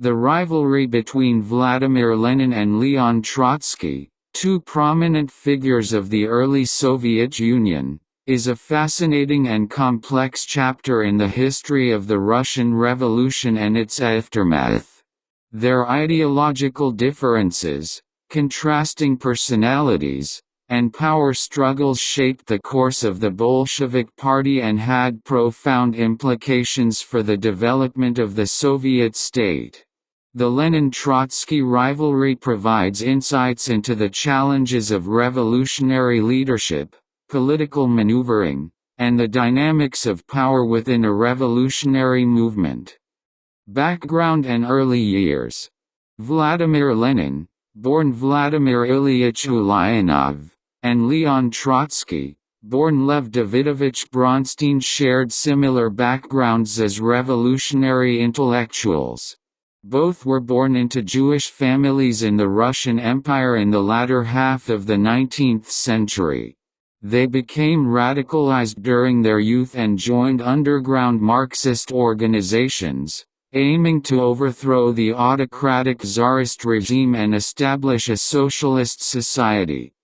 The rivalry between Vladimir Lenin and Leon Trotsky, two prominent figures of the early Soviet Union, is a fascinating and complex chapter in the history of the Russian Revolution and its aftermath. Their ideological differences, contrasting personalities, and power struggles shaped the course of the Bolshevik Party and had profound implications for the development of the Soviet state. The Lenin-Trotsky rivalry provides insights into the challenges of revolutionary leadership, political maneuvering, and the dynamics of power within a revolutionary movement. Background and early years. Vladimir Lenin, born Vladimir Ilyich Ulyanov, and Leon Trotsky, born Lev Davidovich Bronstein shared similar backgrounds as revolutionary intellectuals. Both were born into Jewish families in the Russian Empire in the latter half of the 19th century. They became radicalized during their youth and joined underground Marxist organizations, aiming to overthrow the autocratic Tsarist regime and establish a socialist society.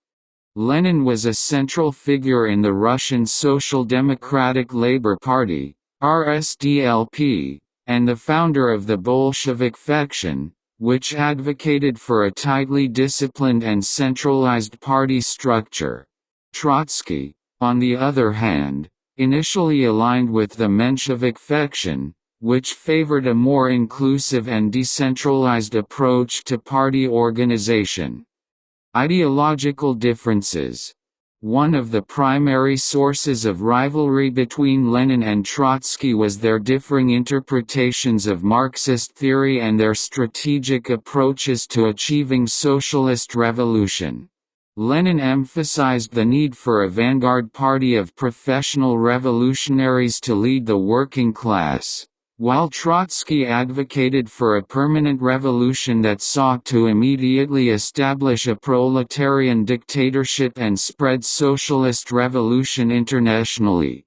Lenin was a central figure in the Russian Social Democratic Labour Party, RSDLP, and the founder of the Bolshevik faction, which advocated for a tightly disciplined and centralized party structure. Trotsky, on the other hand, initially aligned with the Menshevik faction, which favored a more inclusive and decentralized approach to party organization. Ideological differences. One of the primary sources of rivalry between Lenin and Trotsky was their differing interpretations of Marxist theory and their strategic approaches to achieving socialist revolution. Lenin emphasized the need for a vanguard party of professional revolutionaries to lead the working class, while Trotsky advocated for a permanent revolution that sought to immediately establish a proletarian dictatorship and spread socialist revolution internationally.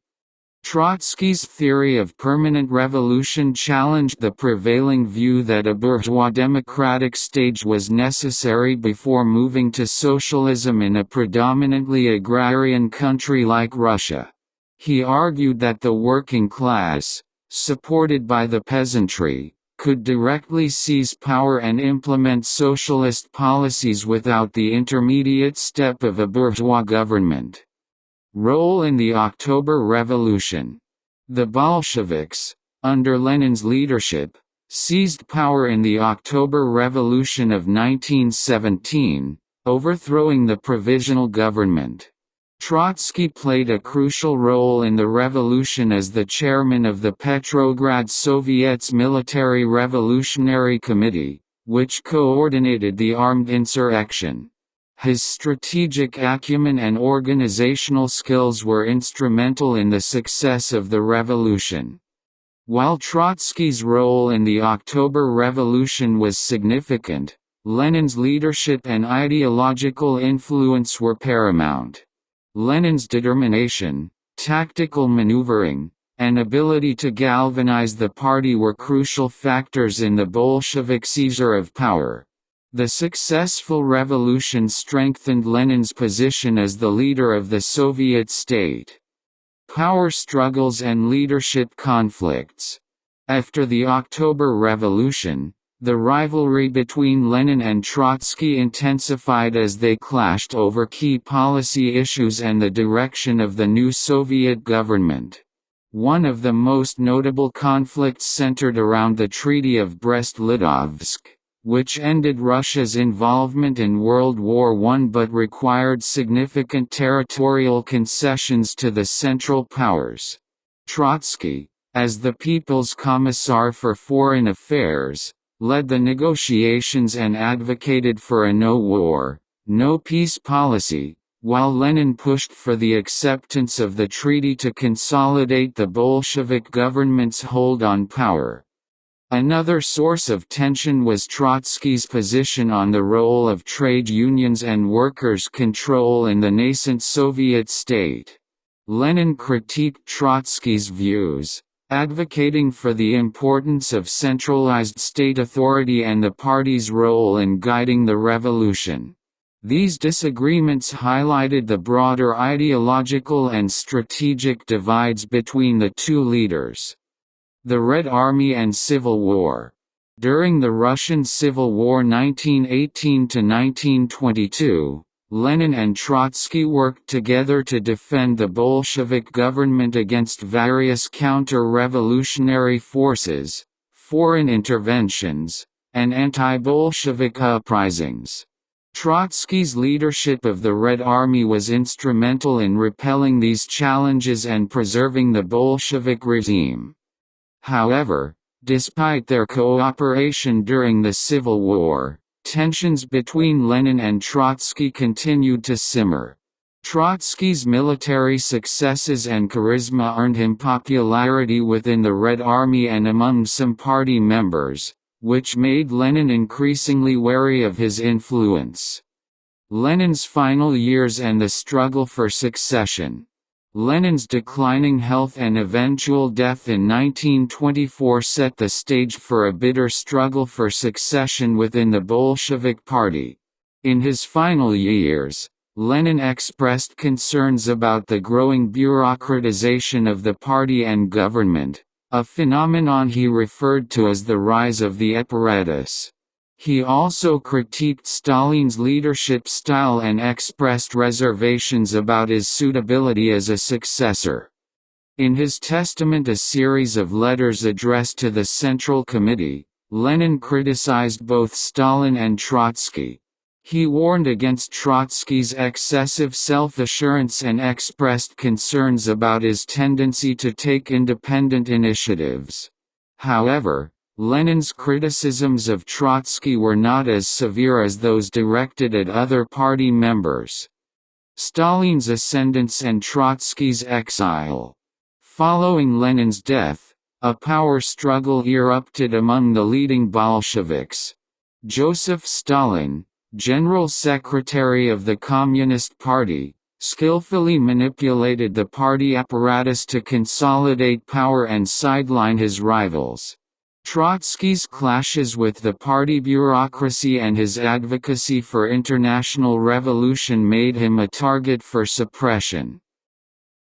Trotsky's theory of permanent revolution challenged the prevailing view that a bourgeois democratic stage was necessary before moving to socialism in a predominantly agrarian country like Russia. He argued that the working class, supported by the peasantry, could directly seize power and implement socialist policies without the intermediate step of a bourgeois government. Role in the October Revolution. The Bolsheviks, under Lenin's leadership, seized power in the October Revolution of 1917, overthrowing the provisional government. Trotsky played a crucial role in the revolution as the chairman of the Petrograd Soviet's Military Revolutionary Committee, which coordinated the armed insurrection. His strategic acumen and organizational skills were instrumental in the success of the revolution. While Trotsky's role in the October Revolution was significant, Lenin's leadership and ideological influence were paramount. Lenin's determination, tactical maneuvering, and ability to galvanize the party were crucial factors in the Bolshevik seizure of power. The successful revolution strengthened Lenin's position as the leader of the Soviet state. Power struggles and leadership conflicts. After the October Revolution, the rivalry between Lenin and Trotsky intensified as they clashed over key policy issues and the direction of the new Soviet government. One of the most notable conflicts centered around the Treaty of Brest-Litovsk, which ended Russia's involvement in World War I but required significant territorial concessions to the Central Powers. Trotsky, as the People's Commissar for Foreign Affairs, led the negotiations and advocated for a no-war, no-peace policy, while Lenin pushed for the acceptance of the treaty to consolidate the Bolshevik government's hold on power. Another source of tension was Trotsky's position on the role of trade unions and workers' control in the nascent Soviet state. Lenin critiqued Trotsky's views, advocating for the importance of centralized state authority and the party's role in guiding the revolution. These disagreements highlighted the broader ideological and strategic divides between the two leaders. The Red Army and Civil War. During the Russian Civil War 1918–1922, Lenin and Trotsky worked together to defend the Bolshevik government against various counter-revolutionary forces, foreign interventions, and anti-Bolshevik uprisings. Trotsky's leadership of the Red Army was instrumental in repelling these challenges and preserving the Bolshevik regime. However, despite their cooperation during the Civil War, tensions between Lenin and Trotsky continued to simmer. Trotsky's military successes and charisma earned him popularity within the Red Army and among some party members, which made Lenin increasingly wary of his influence. Lenin's final years and the struggle for succession. Lenin's declining health and eventual death in 1924 set the stage for a bitter struggle for succession within the Bolshevik Party. In his final years, Lenin expressed concerns about the growing bureaucratization of the party and government, a phenomenon he referred to as the rise of the apparatus. He also critiqued Stalin's leadership style and expressed reservations about his suitability as a successor. In his testament, a series of letters addressed to the Central Committee, Lenin criticized both Stalin and Trotsky. He warned against Trotsky's excessive self-assurance and expressed concerns about his tendency to take independent initiatives. However, Lenin's criticisms of Trotsky were not as severe as those directed at other party members. Stalin's ascendance and Trotsky's exile. Following Lenin's death, a power struggle erupted among the leading Bolsheviks. Joseph Stalin, General Secretary of the Communist Party, skillfully manipulated the party apparatus to consolidate power and sideline his rivals. Trotsky's clashes with the party bureaucracy and his advocacy for international revolution made him a target for suppression.